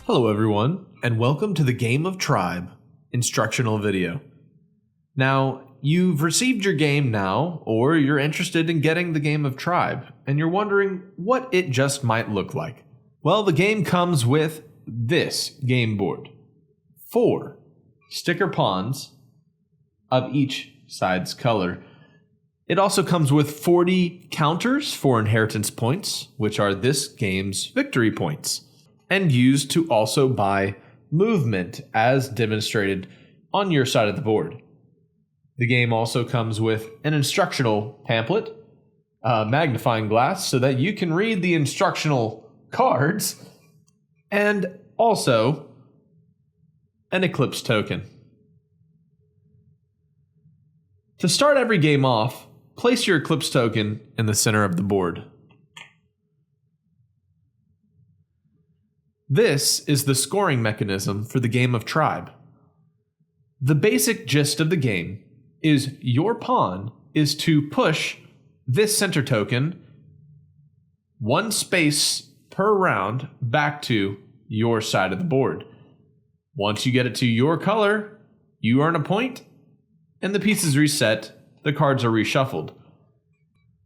Hello everyone, and welcome to the Game of Tribe instructional video. Now, you've received your game now, or you're interested in getting the Game of Tribe, and you're wondering what it just might look like. Well, the game comes with this game board. 4 sticker pawns of each side's color. It also comes with 40 counters for inheritance points, which are this game's victory points, and used to also buy movement as demonstrated on your side of the board. The game also comes with an instructional pamphlet, a magnifying glass so that you can read the instructional cards, and also an eclipse token. To start every game off, place your eclipse token in the center of the board. This is the scoring mechanism for the Game of Tribe. The basic gist of the game is your pawn is to push this center token 1 space per round back to your side of the board. Once you get it to your color, you earn a point, and the pieces reset, the cards are reshuffled.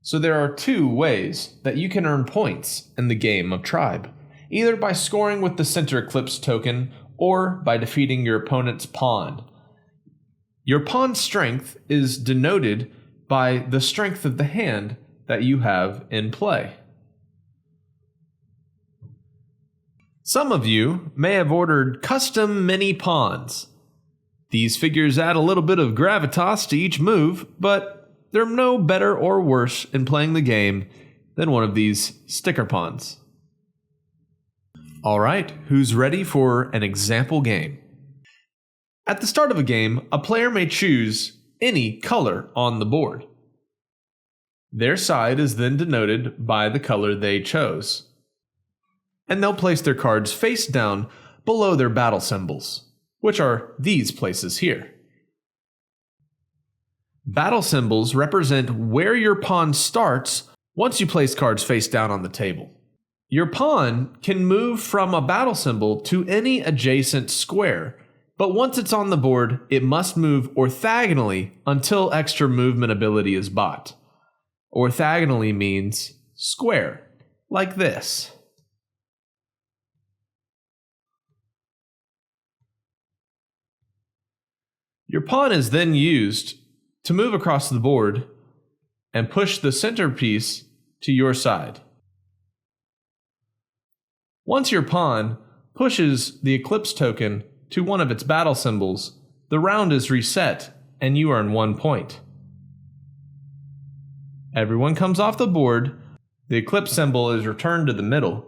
So there are 2 ways that you can earn points in the Game of Tribe. Either by scoring with the center eclipse token or by defeating your opponent's pawn. Your pawn's strength is denoted by the strength of the hand that you have in play. Some of you may have ordered custom mini pawns. These figures add a little bit of gravitas to each move, but they're no better or worse in playing the game than one of these sticker pawns. Alright, who's ready for an example game? At the start of a game, a player may choose any color on the board. Their side is then denoted by the color they chose. And they'll place their cards face down below their battle symbols, which are these places here. Battle symbols represent where your pawn starts once you place cards face down on the table. Your pawn can move from a battle symbol to any adjacent square, but once it's on the board, it must move orthogonally until extra movement ability is bought. Orthogonally means square, like this. Your pawn is then used to move across the board and push the centerpiece to your side. Once your pawn pushes the eclipse token to one of its battle symbols, the round is reset and you earn 1 point. Everyone comes off the board, the eclipse symbol is returned to the middle,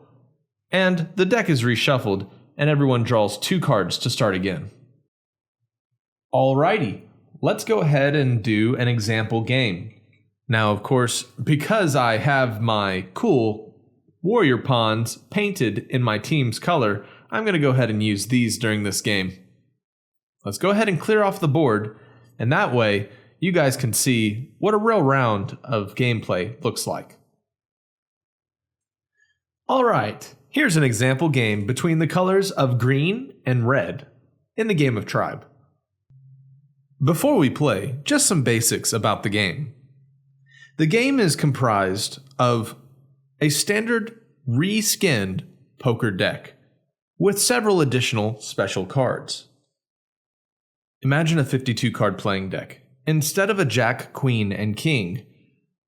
and the deck is reshuffled and everyone draws 2 cards to start again. Alrighty, let's go ahead and do an example game. Now, of course, because I have my cool warrior pawns painted in my team's color, I'm going to go ahead and use these during this game. Let's go ahead and clear off the board, and that way you guys can see what a real round of gameplay looks like. Alright, here's an example game between the colors of green and red in the Game of Tribe. Before we play, just some basics about the game. The game is comprised of a standard reskinned poker deck with several additional special cards. Imagine a 52 card playing deck. Instead of a jack, queen, and king,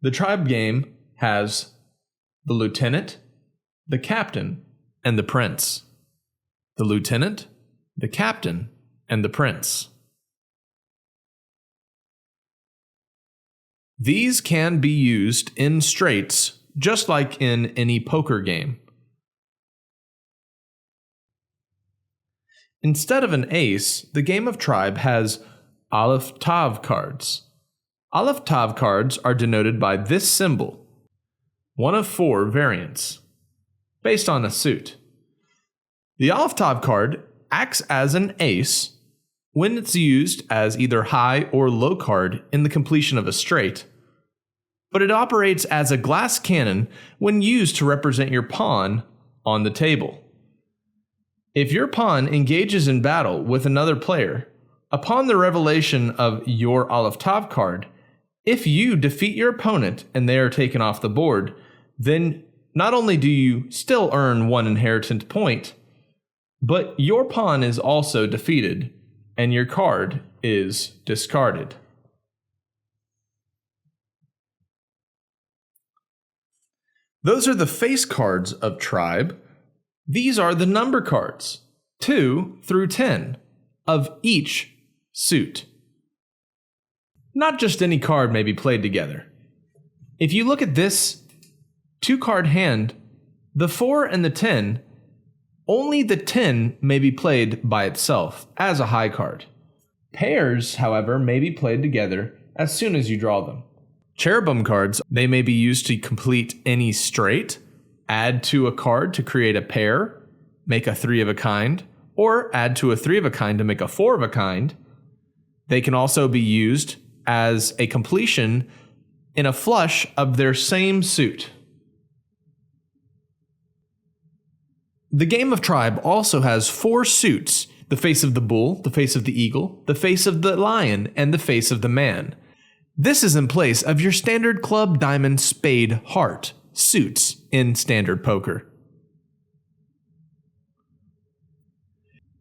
the tribe game has the lieutenant, the captain, and the prince. The lieutenant, the captain, and the prince. These can be used in straights just like in any poker game. Instead of an ace, the Game of Tribe has Aleph Tav cards. Aleph Tav cards are denoted by this symbol, one of 4 variants, based on a suit. The Aleph Tav card acts as an ace when it's used as either high or low card in the completion of a straight, but it operates as a glass cannon when used to represent your pawn on the table. If your pawn engages in battle with another player, upon the revelation of your Olive Top card, if you defeat your opponent and they are taken off the board, then not only do you still earn 1 inheritance point, but your pawn is also defeated and your card is discarded. Those are the face cards of Tribe. These are the number cards, 2 through 10, of each suit. Not just any card may be played together. If you look at this 2-card hand, the 4 and the 10, only the 10 may be played by itself as a high card. Pairs, however, may be played together as soon as you draw them. Cherubim cards, they may be used to complete any straight, add to a card to create a pair, make a 3 of a kind, or add to a 3 of a kind to make a 4 of a kind. They can also be used as a completion in a flush of their same suit. The game of Tribe also has 4 suits: the face of the bull, the face of the eagle, the face of the lion, and the face of the man. This is in place of your standard club, diamond, spade, heart suits in standard poker.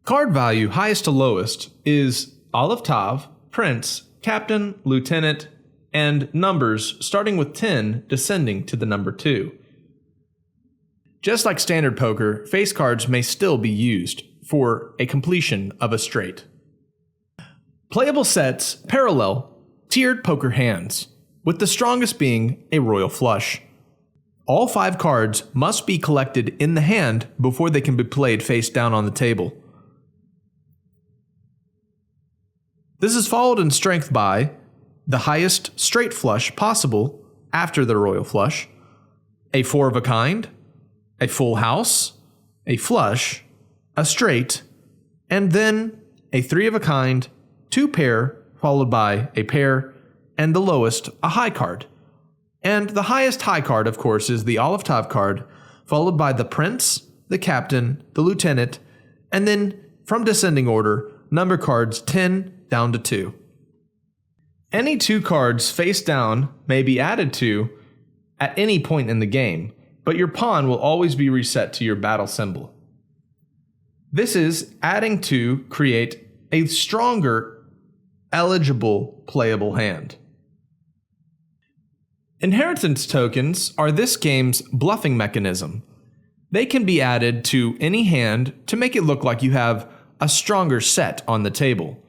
Card value highest to lowest is Olive Tav, Prince, Captain, Lieutenant, and numbers starting with 10 descending to the number 2. Just like standard poker, face cards may still be used for a completion of a straight. Playable sets parallel tiered poker hands, with the strongest being a royal flush. All 5 cards must be collected in the hand before they can be played face down on the table. This is followed in strength by the highest straight flush possible after the royal flush, a 4 of a kind, a full house, a flush, a straight, and then a 3 of a kind, 2 pair, followed by a pair, and the lowest, a high card. And the highest high card, of course, is the Olive Top card, followed by the Prince, the Captain, the Lieutenant, and then, from descending order, number cards 10 down to 2. Any 2 cards face down may be added to at any point in the game, but your pawn will always be reset to your battle symbol. This is adding to create a stronger, eligible, playable hand. Inheritance tokens are this game's bluffing mechanism. They can be added to any hand to make it look like you have a stronger set on the table.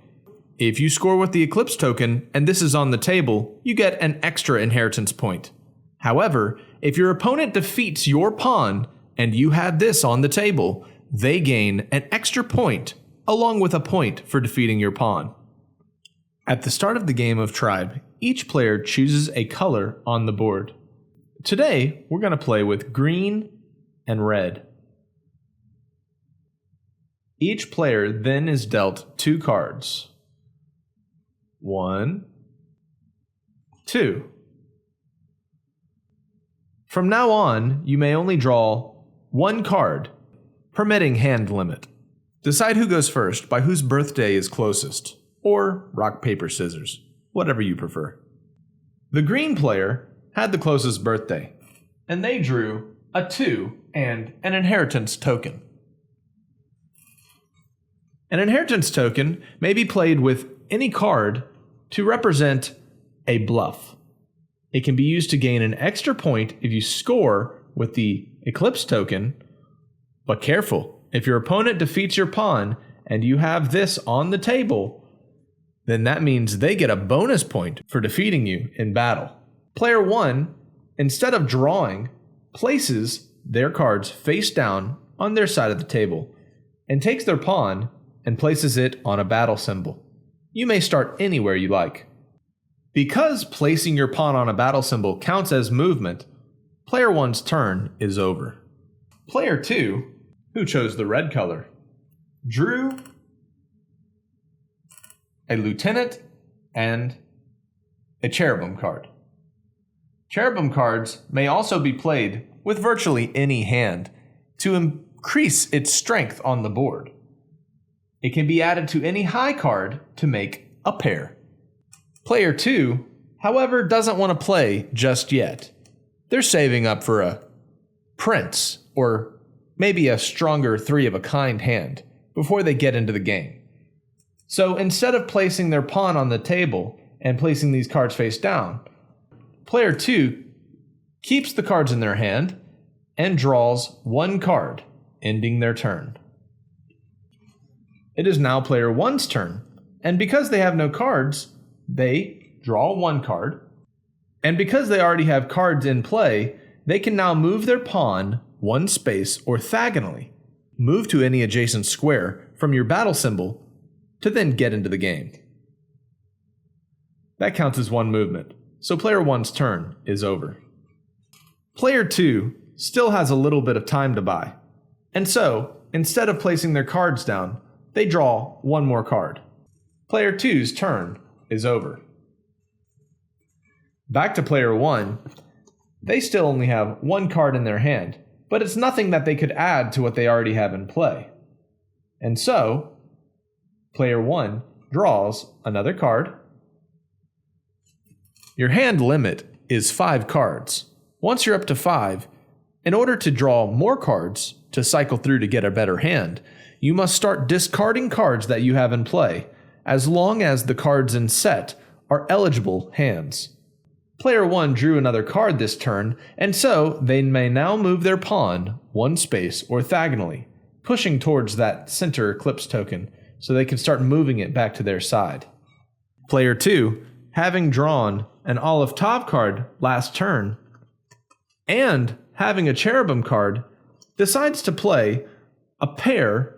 If you score with the Eclipse token and this is on the table, you get an extra inheritance point. However, if your opponent defeats your pawn and you had this on the table, they gain an extra point along with a point for defeating your pawn. At the start of the game of Tribe, each player chooses a color on the board. Today, we're going to play with green and red. Each player then is dealt 2 cards. 1, 2. From now on, you may only draw 1 card, permitting hand limit. Decide who goes first by whose birthday is closest, or rock, paper, scissors, whatever you prefer. The green player had the closest birthday, and they drew a 2 and an inheritance token. An inheritance token may be played with any card to represent a bluff. It can be used to gain an extra point if you score with the Eclipse token, but careful, if your opponent defeats your pawn and you have this on the table, then that means they get a bonus point for defeating you in battle. Player 1, instead of drawing, places their cards face down on their side of the table and takes their pawn and places it on a battle symbol. You may start anywhere you like. Because placing your pawn on a battle symbol counts as movement, player 1's turn is over. Player 2, who chose the red color, drew a lieutenant and a cherubim card. Cherubim cards may also be played with virtually any hand to increase its strength on the board. It can be added to any high card to make a pair. Player 2, however, doesn't want to play just yet. They're saving up for a prince or maybe a stronger three-of-a-kind hand before they get into the game. So instead of placing their pawn on the table and placing these cards face down, player 2 keeps the cards in their hand and draws one card, ending their turn. It is now player 1's turn, and because they have no cards, they draw one card, and because they already have cards in play, they can now move their pawn one space orthogonally. Move to any adjacent square from your battle symbol to then get into the game. That counts as one movement, so player 1's turn is over. Player 2 still has a little bit of time to buy, and so, instead of placing their cards down, they draw one more card. Player 2's turn is over. Back to player 1, they still only have one card in their hand, but it's nothing that they could add to what they already have in play. And so, player 1 draws another card. Your hand limit is 5 cards. Once you're up to 5, in order to draw more cards to cycle through to get a better hand, you must start discarding cards that you have in play, as long as the cards in set are eligible hands. Player 1 drew another card this turn, and so they may now move their pawn one space orthogonally, pushing towards that center eclipse token so they can start moving it back to their side. Player 2, having drawn an olive top card last turn, and having a cherubim card, decides to play a pair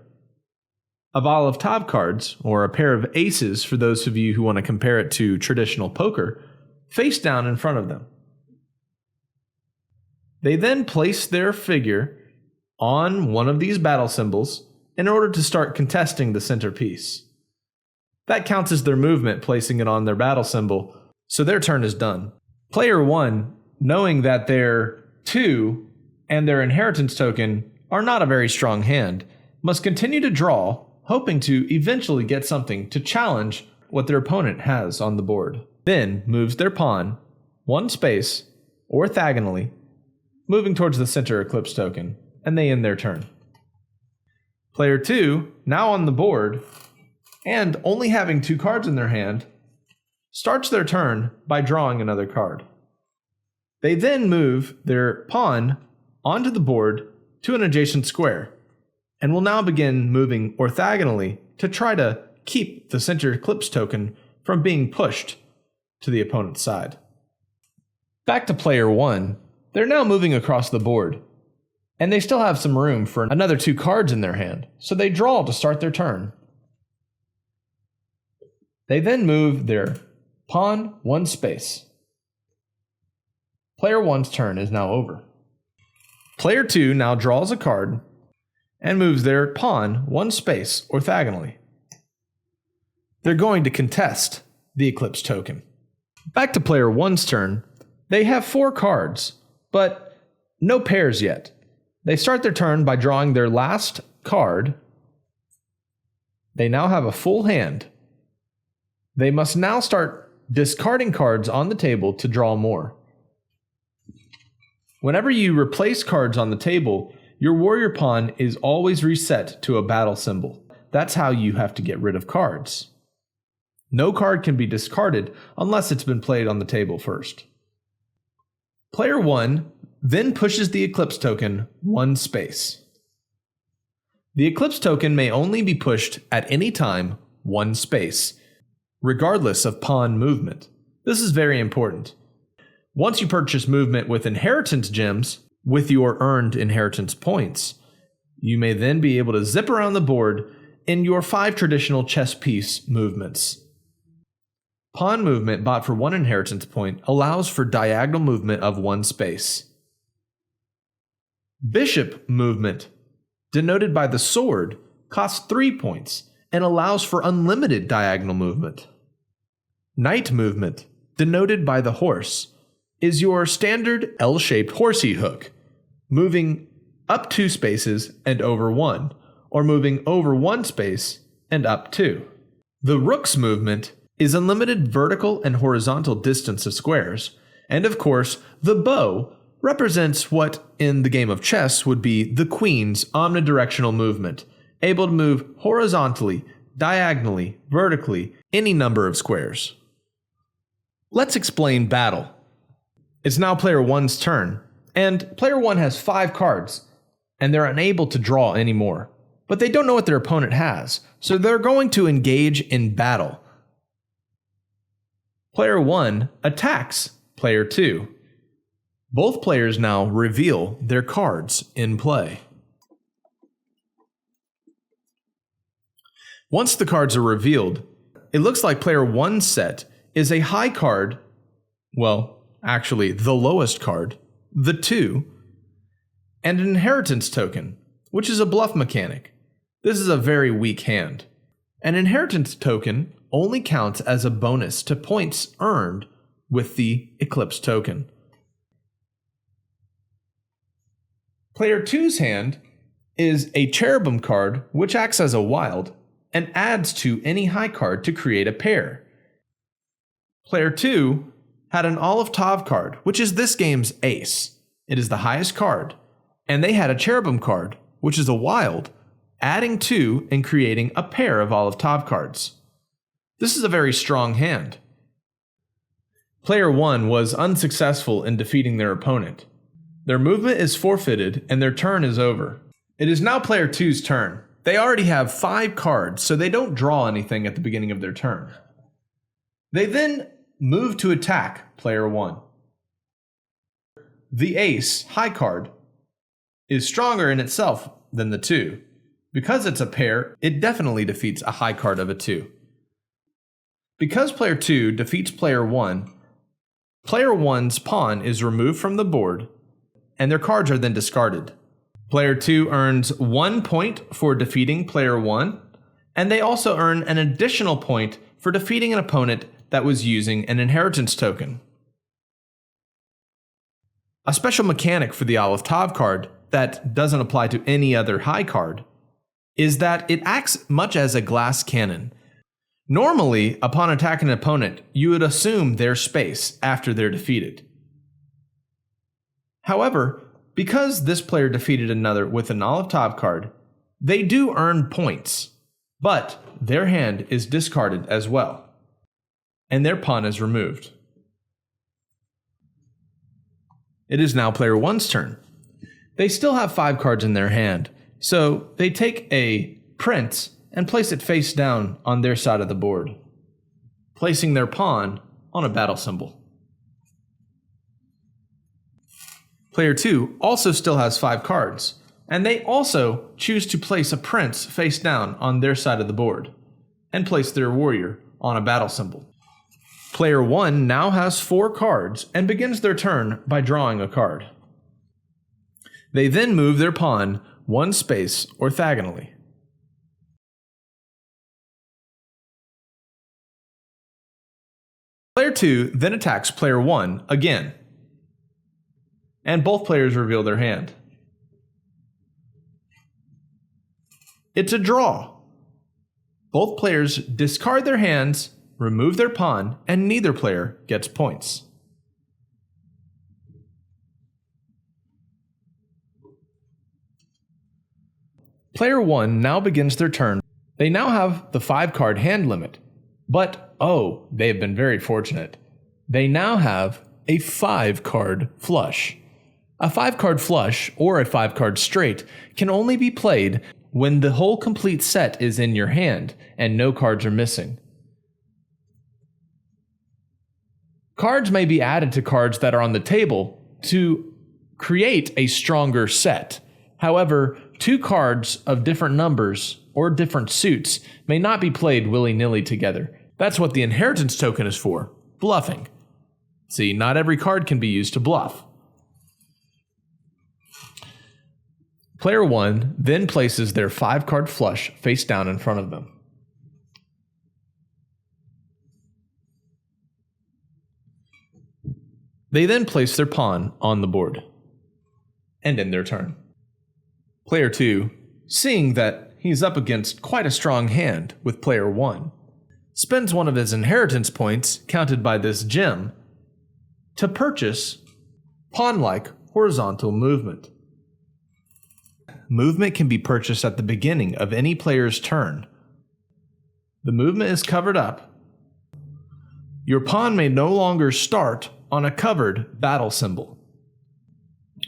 of olive top cards, or a pair of aces for those of you who want to compare it to traditional poker, face down in front of them. They then place their figure on one of these battle symbols in order to start contesting the centerpiece. That counts as their movement, placing it on their battle symbol, so their turn is done. Player 1, knowing that their 2 and their inheritance token are not a very strong hand, must continue to draw, hoping to eventually get something to challenge what their opponent has on the board. Then moves their pawn one space orthogonally, moving towards the center eclipse token, and they end their turn. Player 2, now on the board, and only having 2 cards in their hand, starts their turn by drawing another card. They then move their pawn onto the board to an adjacent square, and will now begin moving orthogonally to try to keep the center eclipse token from being pushed to the opponent's side. Back to player 1, they're now moving across the board, and they still have some room for another 2 cards in their hand, so they draw to start their turn. They then move their pawn one space. Player 1's turn is now over. Player 2 now draws a card and moves their pawn one space orthogonally. They're going to contest the eclipse token. Back to player 1's turn, they have 4 cards, but no pairs yet. They start their turn by drawing their last card. They now have a full hand. They must now start discarding cards on the table to draw more. Whenever you replace cards on the table, your warrior pawn is always reset to a battle symbol. That's how you have to get rid of cards. No card can be discarded unless it's been played on the table first. Player 1 then pushes the eclipse token one space. The eclipse token may only be pushed at any time one space, regardless of pawn movement. This is very important. Once you purchase movement with inheritance gems, with your earned inheritance points, you may then be able to zip around the board in your 5 traditional chess piece movements. Pawn movement bought for 1 inheritance point allows for diagonal movement of 1 space. Bishop movement, denoted by the sword, costs 3 points and allows for unlimited diagonal movement. Knight movement, denoted by the horse, is your standard L-shaped horsey hook, moving up 2 spaces and over 1, or moving over 1 space and up 2. The rook's movement is unlimited vertical and horizontal distance of squares, and of course, the bow represents what in the game of chess would be the queen's omnidirectional movement, able to move horizontally, diagonally, vertically, any number of squares. Let's explain battle. It's now player 1's turn, and player 1 has 5 cards, and they're unable to draw any more. But they don't know what their opponent has, so they're going to engage in battle. Player 1 attacks player 2. Both players now reveal their cards in play. Once the cards are revealed, it looks like player 1's set is a high card, well, actually the lowest card, the 2, and an inheritance token, which is a bluff mechanic. This is a very weak hand. An inheritance token only counts as a bonus to points earned with the eclipse token. Player 2's hand is a cherubim card which acts as a wild and adds to any high card to create a pair. Player 2 had an Olive Tav card, which is this game's ace. It is the highest card, and they had a cherubim card, which is a wild, adding to and creating a pair of Olive Tav cards. This is a very strong hand. Player 1 was unsuccessful in defeating their opponent. Their movement is forfeited and their turn is over. It is now player 2's turn. They already have 5 cards, so they don't draw anything at the beginning of their turn. They then move to attack player 1. The ace, high card, is stronger in itself than the 2. Because it's a pair, it definitely defeats a high card of a 2. Because player 2 defeats player 1, player 1's pawn is removed from the board, and their cards are then discarded. Player 2 earns 1 point for defeating player 1, and they also earn an additional point for defeating an opponent that was using an inheritance token. A special mechanic for the Olive Tav card that doesn't apply to any other high card is that it acts much as a glass cannon. Normally, upon attacking an opponent, you would assume their space after they're defeated. However, because this player defeated another with an Olive Tav card, they do earn points, but their hand is discarded as well, and their pawn is removed. It is now player 1's turn. They still have 5 cards in their hand, so they take a prince and place it face down on their side of the board, placing their pawn on a battle symbol. Player 2 also still has 5 cards, and they also choose to place a prince face down on their side of the board, and place their warrior on a battle symbol. Player 1 now has 4 cards and begins their turn by drawing a card. They then move their pawn 1 space orthogonally. Player 2 then attacks player 1 again, and both players reveal their hand. It's a draw. Both players discard their hands, remove their pawn, and neither player gets points. Player 1 now begins their turn. They now have the 5-card hand limit, but they have been very fortunate. They now have a 5-card flush. A 5-card flush, or a 5-card straight, can only be played when the whole complete set is in your hand and no cards are missing. Cards may be added to cards that are on the table to create a stronger set. However, 2 cards of different numbers or different suits may not be played willy-nilly together. That's what the inheritance token is for, bluffing. See, not every card can be used to bluff. Player 1 then places their 5-card flush face down in front of them. They then place their pawn on the board and end their turn. Player 2, seeing that he's up against quite a strong hand with Player 1, spends one of his inheritance points, counted by this gem, to purchase pawn-like horizontal movement. Movement can be purchased at the beginning of any player's turn. The movement is covered up. Your pawn may no longer start on a covered battle symbol.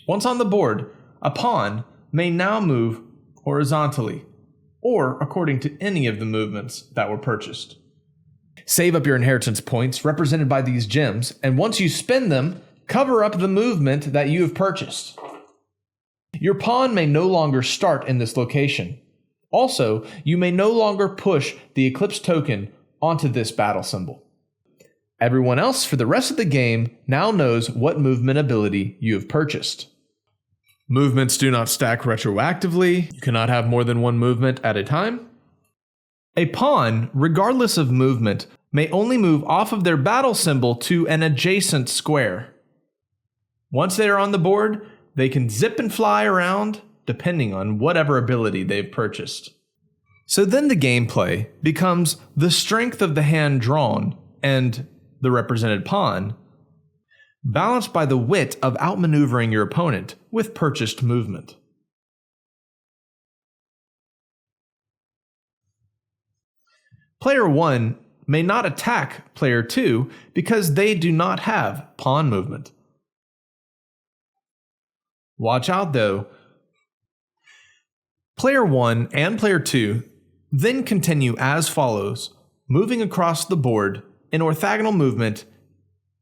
Once on the board, a pawn may now move horizontally, or according to any of the movements that were purchased. Save up your inheritance points represented by these gems, and once you spend them, cover up the movement that you have purchased. Your pawn may no longer start in this location. Also, you may no longer push the Eclipse token onto this battle symbol. Everyone else for the rest of the game now knows what movement ability you have purchased. Movements do not stack retroactively. You cannot have more than one movement at a time. A pawn, regardless of movement, may only move off of their battle symbol to an adjacent square. Once they are on the board, they can zip and fly around, depending on whatever ability they've purchased. So then the gameplay becomes the strength of the hand drawn and the represented pawn, balanced by the wit of outmaneuvering your opponent with purchased movement. Player 1 may not attack Player 2 because they do not have pawn movement. Watch out though. Player 1 and Player 2 then continue as follows, moving across the board in orthogonal movement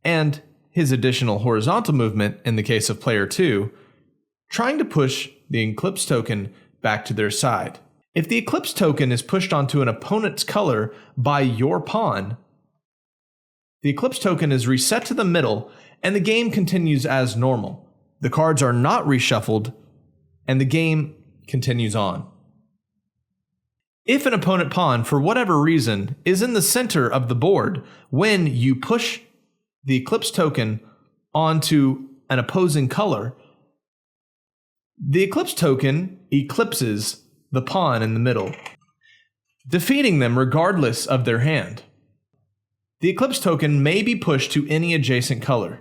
and his additional horizontal movement in the case of Player 2, trying to push the Eclipse token back to their side. If the Eclipse token is pushed onto an opponent's color by your pawn, the Eclipse token is reset to the middle and the game continues as normal. The cards are not reshuffled and the game continues on. If an opponent pawn, for whatever reason, is in the center of the board when you push the Eclipse token onto an opposing color, the Eclipse token eclipses the pawn in the middle, defeating them regardless of their hand. The Eclipse token may be pushed to any adjacent color.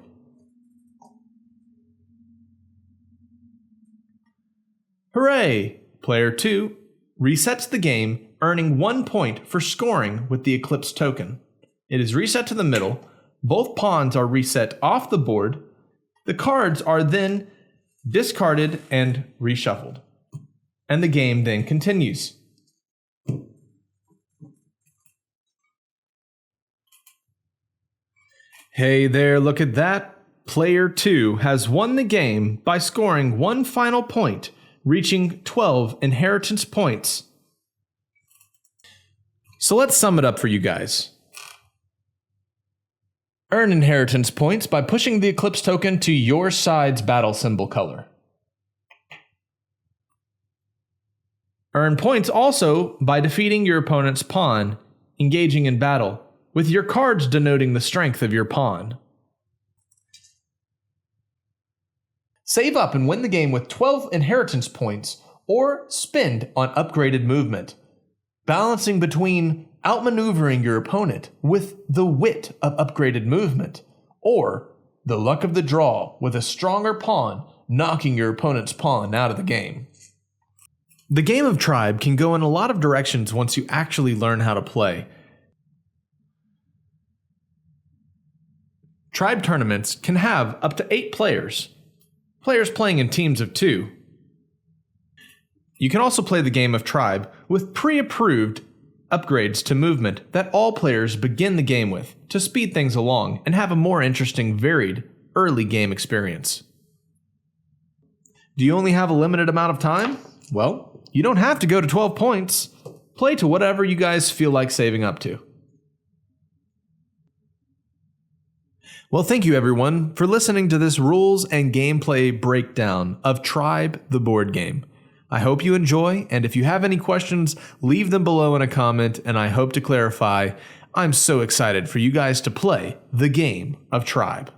Hooray! Player 2 resets the game, earning 1 point for scoring with the Eclipse token. It is reset to the middle, both pawns are reset off the board, the cards are then discarded and reshuffled, and the game then continues. Hey there, look at that. Player 2 has won the game by scoring 1 final point, reaching 12 inheritance points. So let's sum it up for you guys. Earn inheritance points by pushing the Eclipse token to your side's battle symbol color. Earn points also by defeating your opponent's pawn, engaging in battle, with your cards denoting the strength of your pawn. Save up and win the game with 12 inheritance points, or spend on upgraded movement, balancing between outmaneuvering your opponent with the wit of upgraded movement, or the luck of the draw with a stronger pawn knocking your opponent's pawn out of the game. The game of Tribe can go in a lot of directions once you actually learn how to play. Tribe tournaments can have up to 8 players playing in teams of 2. You can also play the game of Tribe with pre-approved upgrades to movement that all players begin the game with to speed things along and have a more interesting, varied, early game experience. Do you only have a limited amount of time? Well, you don't have to go to 12 points. Play to whatever you guys feel like saving up to. Well, thank you everyone for listening to this rules and gameplay breakdown of Tribe the board game. I hope you enjoy, and if you have any questions, leave them below in a comment, and I hope to clarify. I'm so excited for you guys to play the game of Tribe.